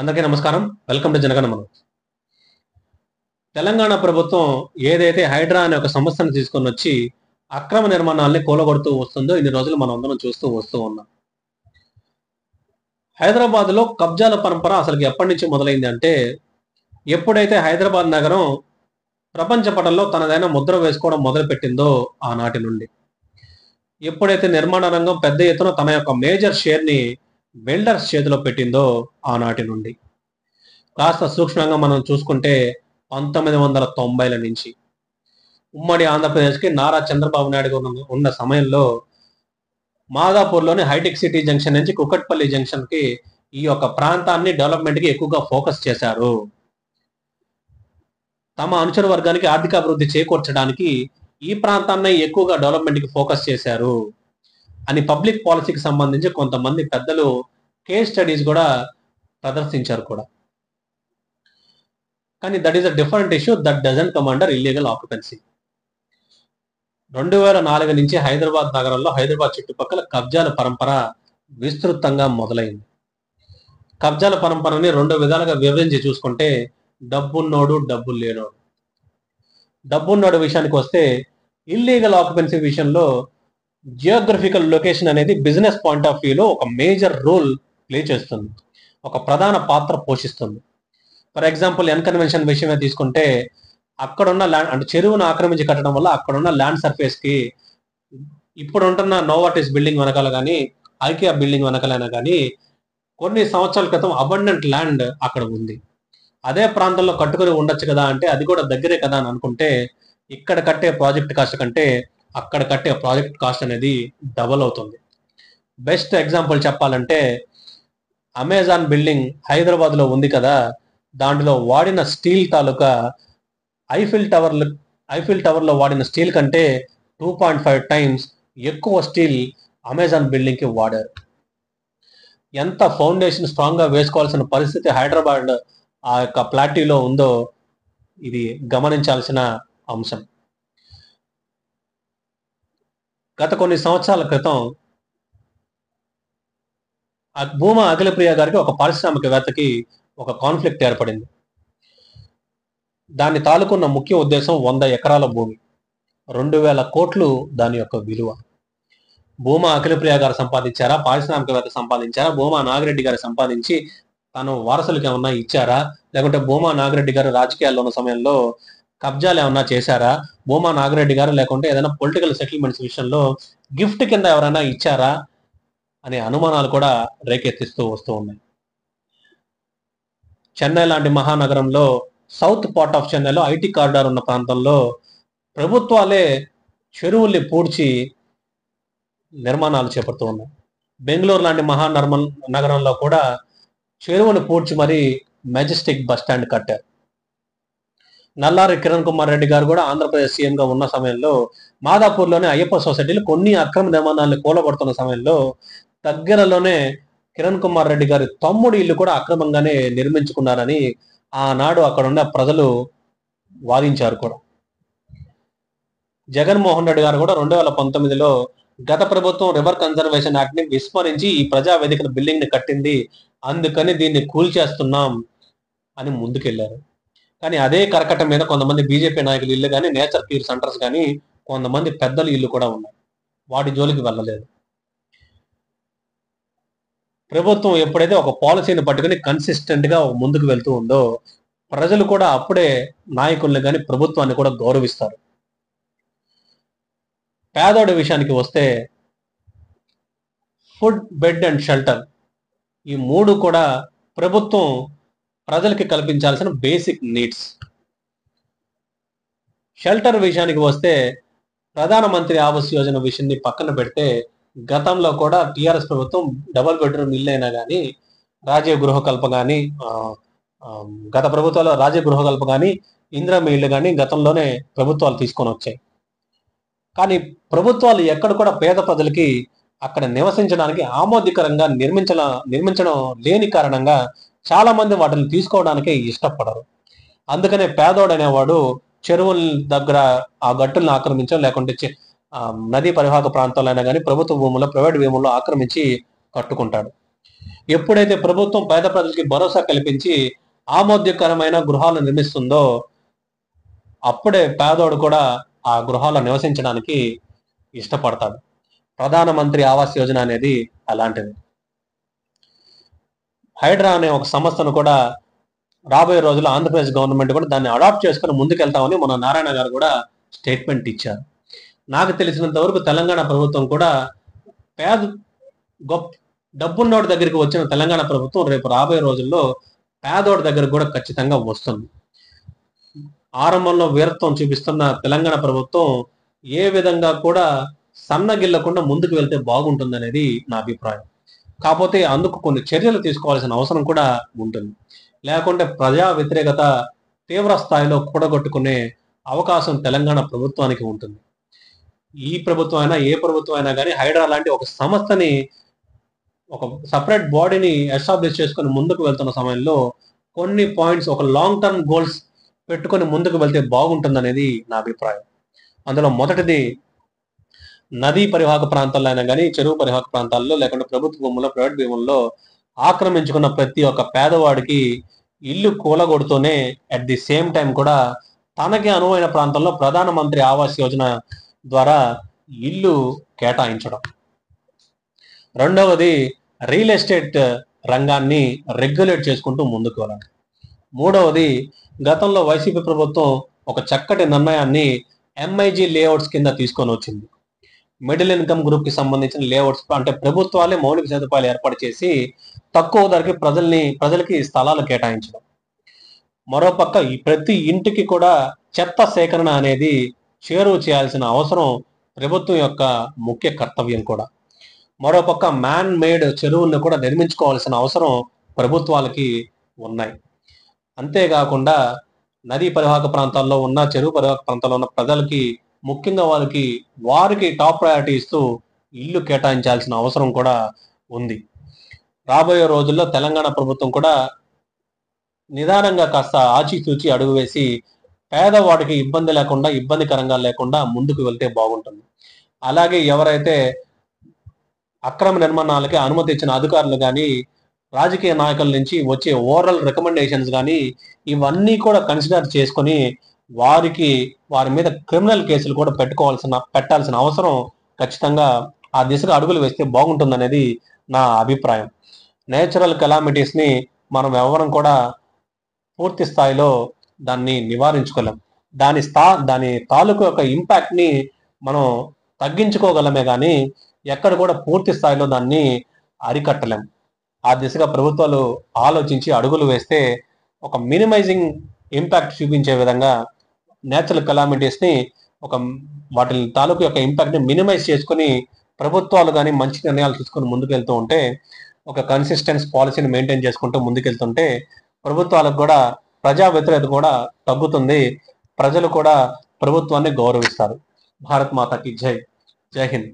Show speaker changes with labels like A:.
A: అందరికీ నమస్కారం. Welcome to Jana Gana Mana. Telangana ప్రభుత్వం ఏదైతే హైడ్రా అనే ఒక సంస్థను తీసుకొని వచ్చి అక్రమ నిర్మాణాలని కూలగొడుతూ వస్తుందో ఇన్ని రోజులు మనం అందరం చూస్తూ వస్తూ ఉన్నాం. హైదరాబాద్ లో కబ్జాల పరంపర అసలు ఎప్పటి నుంచి మొదలైంది అంటే, ఎప్పుడైతే హైదరాబాద్ నగరం ప్రపంచ పటంలో తనదైన ముద్ర వేసుకోవడం మొదలు పెట్టిందో ఆనాటి నుండి. ఎప్పుడైతే నిర్మాణ రంగం పెద్ద ఎత్తున తన యొక్క మేజర్ షేర్ ని బిల్డర్స్ చేతిలో పెట్టిందో ఆనాటి నుండి. కాస్త సూక్ష్మంగా మనం చూసుకుంటే 1990ల నుంచి ఉమ్మడి ఆంధ్రప్రదేశ్కి నారా చంద్రబాబు నాయుడు ఉన్న సమయంలో మాదాపూర్లోని హైటెక్ సిటీ జంక్షన్ నుంచి కుకట్పల్లి జంక్షన్ కి ఈ యొక్క ప్రాంతాన్ని డెవలప్మెంట్ కి ఎక్కువగా ఫోకస్ చేశారు. తమ అనుచర వర్గానికి ఆర్థికాభివృద్ధి చేకూర్చడానికి ఈ ప్రాంతాన్ని ఎక్కువగా డెవలప్మెంట్ కి ఫోకస్ చేశారు అని పబ్లిక్ పాలసీకి సంబంధించి కొంతమంది పెద్దలు కేస్ స్టడీస్ కూడా ప్రదర్శించారు కూడా. కానీ that is a different issue that doesn't come under illegal occupancy. 2004 నుంచి హైదరాబాద్ నగరంలో హైదరాబాద్ చుట్టుపక్కల కబ్జాల పరంపర విస్తృతంగా మొదలైంది. కబ్జాల పరంపరని 2 విధాలుగా వివరించి చూసుకుంటే, డబ్బున్నోడు, డబ్బు లేనోడు. డబ్బున్నోడు విషయానికి వస్తే, ఇల్లీగల్ ఆక్యుపెన్సీ విషయంలో జియోగ్రఫికల్ లొకేషన్ అనేది బిజినెస్ పాయింట్ ఆఫ్ వ్యూలో ఒక మేజర్ రోల్ ప్లే చేస్తుంది, ఒక ప్రధాన పాత్ర పోషిస్తుంది. ఫర్ ఎగ్జాంపుల్ ఎన్కన్వెన్షన్ విషయమే తీసుకుంటే, అక్కడున్న ల్యాండ్ అంటే చెరువును ఆక్రమించి కట్టడం వల్ల అక్కడున్న ల్యాండ్ సర్ఫేస్ కి ఇప్పుడు ఉంటున్న నోవాటిస్ బిల్డింగ్ వెనకాల కానీ, ఐకియా బిల్డింగ్ వెనకాలైనా కానీ కొన్ని సంవత్సరాల క్రితం అబండెంట్ ల్యాండ్ అక్కడ ఉంది. అదే ప్రాంతంలో కట్టుకుని ఉండొచ్చు కదా అంటే, అది కూడా దగ్గరే కదా అని అనుకుంటే, ఇక్కడ కట్టే ప్రాజెక్ట్ కాస్ట్ కంటే అక్కడ కట్టే ప్రాజెక్ట్ కాస్ట్ అనేది డబల్ అవుతుంది. బెస్ట్ ఎగ్జాంపుల్ చెప్పాలంటే, అమెజాన్ బిల్డింగ్ హైదరాబాద్ లో ఉంది కదా, దాంట్లో వాడిన స్టీల్ తాలూకా ఐఫిల్ టవర్ లో వాడిన స్టీల్ కంటే 2.5 టైమ్స్ ఎక్కువ స్టీల్ అమెజాన్ బిల్డింగ్ కి వాడారు. ఎంత ఫౌండేషన్ స్ట్రాంగ్ గా వేసుకోవాల్సిన పరిస్థితి హైదరాబాద్ ఆ యొక్క ప్లాటీలో ఉందో ఇది గమనించాల్సిన అంశం. గత కొన్ని సంవత్సరాల క్రితం భూమా అఖిలప్రియ గారికి ఒక పారిశ్రామికవేత్తకి ఒక కాన్ఫ్లిక్ట్ ఏర్పడింది. దాన్ని తాలూకున్న ముఖ్య ఉద్దేశం 100 ఎకరాల భూమి, 2000 కోట్లు దాని యొక్క విలువ. భూమా అఖిలప్రియ గారు సంపాదించారా, పారిశ్రామికవేత్త సంపాదించారా, భూమా నాగిరెడ్డి గారు సంపాదించి తను వారసులకు ఏమన్నా ఇచ్చారా, లేకుంటే భూమా నాగిరెడ్డి గారు రాజకీయాల్లో ఉన్న సమయంలో కబ్జాలు ఏమన్నా చేశారా, భూమా నాగిరెడ్డి గారు లేకుంటే ఏదైనా పొలిటికల్ సెటిల్మెంట్స్ విషయంలో గిఫ్ట్ కింద ఎవరైనా ఇచ్చారా అనే అనుమానాలు కూడా రేకెత్తిస్తూ వస్తూ ఉన్నాయి. చెన్నై లాంటి మహానగరంలో సౌత్ పార్ట్ ఆఫ్ చెన్నైలో ఐటీ కారిడార్ ఉన్న ప్రాంతంలో ప్రభుత్వాలే చెరువుల్ని పూడ్చి నిర్మాణాలు చేపడుతూ ఉన్నాయి. బెంగళూరు లాంటి నగరంలో కూడా చెరువుని పూడ్చి మరీ మెజెస్టిక్ బస్ స్టాండ్ కట్టారు. నల్లారి కిరణ్ కుమార్ రెడ్డి గారు కూడా ఆంధ్రప్రదేశ్ సీఎం గా ఉన్న సమయంలో మాదాపూర్లోని అయ్యప్ప సొసైటీలు కొన్ని అక్రమ నిర్మాణాలను కూలగొడుతున్న సమయంలో దగ్గరలోనే కిరణ్ కుమార్ రెడ్డి గారి తమ్ముడు ఇల్లు కూడా అక్రమంగానే నిర్మించుకున్నారని ఆనాడు అక్కడ ఉన్న ప్రజలు వాదించారు కూడా. జగన్మోహన్ రెడ్డి గారు కూడా 2019లో గత ప్రభుత్వం రివర్ కన్జర్వేషన్ యాక్ట్ ని విస్మరించి ఈ ప్రజా వేదికల బిల్డింగ్ ని కట్టింది, అందుకని దీన్ని కూల్చేస్తున్నాం అని ముందుకెళ్లారు. కానీ అదే కరకట్ట మీద కొంతమంది బీజేపీ నాయకుల ఇల్లు కానీ, నేచర్ క్యూర్ సెంటర్స్ కానీ, కొంతమంది పెద్దల ఇల్లు కూడా ఉన్నాయి. వాటి జోలికి వెళ్ళలేదు. ప్రభుత్వం ఎప్పుడైతే ఒక పాలసీని పట్టుకుని కన్సిస్టెంట్ గా ముందుకు వెళ్తూ ఉందో, ప్రజలు కూడా అప్పుడే నాయకుల్ని కానీ ప్రభుత్వాన్ని కూడా గౌరవిస్తారు. పేదోడి విషయానికి వస్తే ఫుడ్, బెడ్ అండ్ షెల్టర్ ఈ 3 కూడా ప్రభుత్వం ప్రజలకి కల్పించాల్సిన బేసిక్ నీడ్స్. షెల్టర్ విషయానికి వస్తే ప్రధానమంత్రి ఆవాస్ యోజన విషయాన్ని పక్కన పెడితే, గతంలో కూడా టిఆర్ఎస్ ప్రభుత్వం డబుల్ బెడ్రూమ్ ఇల్లు అయినా కానీ, రాజీవ్ గృహకల్ప కానీ, గత ప్రభుత్వాల్లో రాజీవ్ గృహకల్ప కానీ, ఇందిరమ్మ ఇల్లు కానీ గతంలోనే ప్రభుత్వాలు తీసుకొని వచ్చాయి. కానీ ప్రభుత్వాలు ఎక్కడ కూడా పేద ప్రజలకి అక్కడ నివసించడానికి ఆమోదకరంగా నిర్మించడం లేని కారణంగా చాలా మంది వాటిని తీసుకోవడానికి ఇష్టపడరు. అందుకనే పేదోడు అనేవాడు చెరువుల దగ్గర ఆ గట్టులను ఆక్రమించడం, లేకుంటే నదీ పరివాహక ప్రాంతాలైనా కానీ ప్రభుత్వ భూముల్లో, ప్రైవేట్ భూముల్లో ఆక్రమించి కట్టుకుంటాడు. ఎప్పుడైతే ప్రభుత్వం పేద ప్రజలకి భరోసా కల్పించి ఆమోద్యకరమైన గృహాలు నిర్మిస్తుందో అప్పుడే పేదోడు కూడా ఆ గృహాల్లో నివసించడానికి ఇష్టపడతాడు. ప్రధానమంత్రి ఆవాస్ యోజన అనేది అలాంటిది. హైడ్రా అనే ఒక సంస్థను కూడా రాబోయే రోజుల్లో ఆంధ్రప్రదేశ్ గవర్నమెంట్ కూడా దాన్ని అడాప్ట్ చేసుకుని ముందుకెళ్తామని మన నారాయణ గారు కూడా స్టేట్మెంట్ ఇచ్చారు. నాకు తెలిసినంత వరకు తెలంగాణ ప్రభుత్వం కూడా పేద గొప్ప డబ్బున్నోడి దగ్గరికి వచ్చిన తెలంగాణ ప్రభుత్వం రేపు రాబోయే రోజుల్లో పేదోడి దగ్గరకు కూడా ఖచ్చితంగా వస్తుంది. ఆరంభంలో వీరత్వం చూపిస్తున్న తెలంగాణ ప్రభుత్వం ఏ విధంగా కూడా సన్నగిల్లకుండా ముందుకు వెళ్తే బాగుంటుందనేది నా అభిప్రాయం. కాకపోతే అందుకు కొన్ని చర్యలు తీసుకోవాల్సిన అవసరం కూడా ఉంటుంది. లేకుంటే ప్రజా వ్యతిరేకత తీవ్ర స్థాయిలో కూడగొట్టుకునే అవకాశం తెలంగాణ ప్రభుత్వానికి ఉంటుంది. ఈ ప్రభుత్వం అయినా ఏ ప్రభుత్వం అయినా కానీ హైడ్రా లాంటి ఒక సంస్థని, ఒక సపరేట్ బాడీని ఎస్టాబ్లిష్ చేసుకుని ముందుకు వెళ్తున్న సమయంలో కొన్ని పాయింట్స్, ఒక లాంగ్ టర్మ్ గోల్స్ పెట్టుకొని ముందుకు వెళ్తే బాగుంటుందనేది నా అభిప్రాయం. అందులో మొదటిది, నదీ పరివాహక ప్రాంతాల్లో అయినా కానీ, చెరువు పరివాహక ప్రాంతాల్లో, లేకుంటే ప్రభుత్వ భూముల్లో, ప్రైవేట్ భూముల్లో ఆక్రమించుకున్న ప్రతి ఒక్క పేదవాడికి ఇల్లు కూలగొడుతూనే అట్ ది సేమ్ టైం కూడా తనకి అనువైన ప్రాంతంలో ప్రధానమంత్రి ఆవాస్ యోజన ద్వారా ఇల్లు కేటాయించడం. రెండవది, రియల్ ఎస్టేట్ రంగాన్ని రెగ్యులేట్ చేసుకుంటూ ముందుకు వెళ్ళాలి. మూడవది, గతంలో వైసీపీ ప్రభుత్వం ఒక చక్కటి నిర్ణయాన్ని ఎంఐజీ లేఅవుట్స్ కింద తీసుకొని వచ్చింది. మిడిల్ ఇన్కమ్ గ్రూప్ కి సంబంధించిన లేఅవుట్స్, అంటే ప్రభుత్వాలే మౌలిక సదుపాయాలు ఏర్పాటు చేసి తక్కువ ధరకి ప్రజలకి స్థలాలు కేటాయించడం. మరోపక్క ఈ ప్రతి ఇంటికి కూడా చెత్త సేకరణ అనేది చేరువ చేయాల్సిన అవసరం ప్రభుత్వం యొక్క ముఖ్య కర్తవ్యం కూడా. మరోపక్క మ్యాన్ మేడ్ చెరువులను కూడా నిర్మించుకోవాల్సిన అవసరం ప్రభుత్వాలకి ఉన్నాయి. అంతేకాకుండా నదీ పరివాహక ప్రాంతాల్లో ఉన్న, చెరువు పరివాహక ప్రాంతాల్లో ఉన్న ప్రజలకి, ముఖ్యంగా వారికి టాప్ ప్రయారిటీ ఇస్తూ ఇల్లు కేటాయించాల్సిన అవసరం కూడా ఉంది. రాబోయే రోజుల్లో తెలంగాణ ప్రభుత్వం కూడా నిదానంగా కాస్త ఆచితూచి అడుగు వేసి పేదవాడికి ఇబ్బందికరంగా లేకుండా ముందుకు వెళ్తే బాగుంటుంది. అలాగే ఎవరైతే అక్రమ నిర్మాణాలకి అనుమతి ఇచ్చిన అధికారులు కానీ, రాజకీయ నాయకుల నుంచి వచ్చే ఓరల్ రికమెండేషన్స్ కానీ, ఇవన్నీ కూడా కన్సిడర్ చేసుకొని వారి మీద క్రిమినల్ కేసులు కూడా పెట్టాల్సిన అవసరం ఖచ్చితంగా ఆ దిశగా అడుగులు వేస్తే బాగుంటుందనేది నా అభిప్రాయం. నేచురల్ కెలామిటీస్ ని మనం ఎవరం కూడా పూర్తి స్థాయిలో దాన్ని నివారించుకోలేం. దాని తాలూకు యొక్క ఇంపాక్ట్ ని మనం తగ్గించుకోగలమే కానీ ఎక్కడ కూడా పూర్తి స్థాయిలో దాన్ని అరికట్టలేం. ఆ దిశగా ప్రభుత్వాలు ఆలోచించి అడుగులు వేస్తే ఒక మినిమైజింగ్ ఇంపాక్ట్ చూపించే విధంగా నేచురల్ కెలామిటీస్ ని, వాటి తాలూకు యొక్క ఇంపాక్ట్ ని మినిమైజ్ చేసుకుని ప్రభుత్వాలు కానీ మంచి నిర్ణయాలు తీసుకుని ముందుకెళ్తూ ఉంటే, ఒక కన్సిస్టెన్స్ పాలసీని మెయింటైన్ చేసుకుంటూ ముందుకెళ్తుంటే ప్రభుత్వాలకు కూడా ప్రజా వ్యతిరేకత కూడా తగ్గుతుంది. ప్రజలు కూడా ప్రభుత్వాన్ని గౌరవిస్తారు. భారత్ మాతాకి జై. జై హింద్.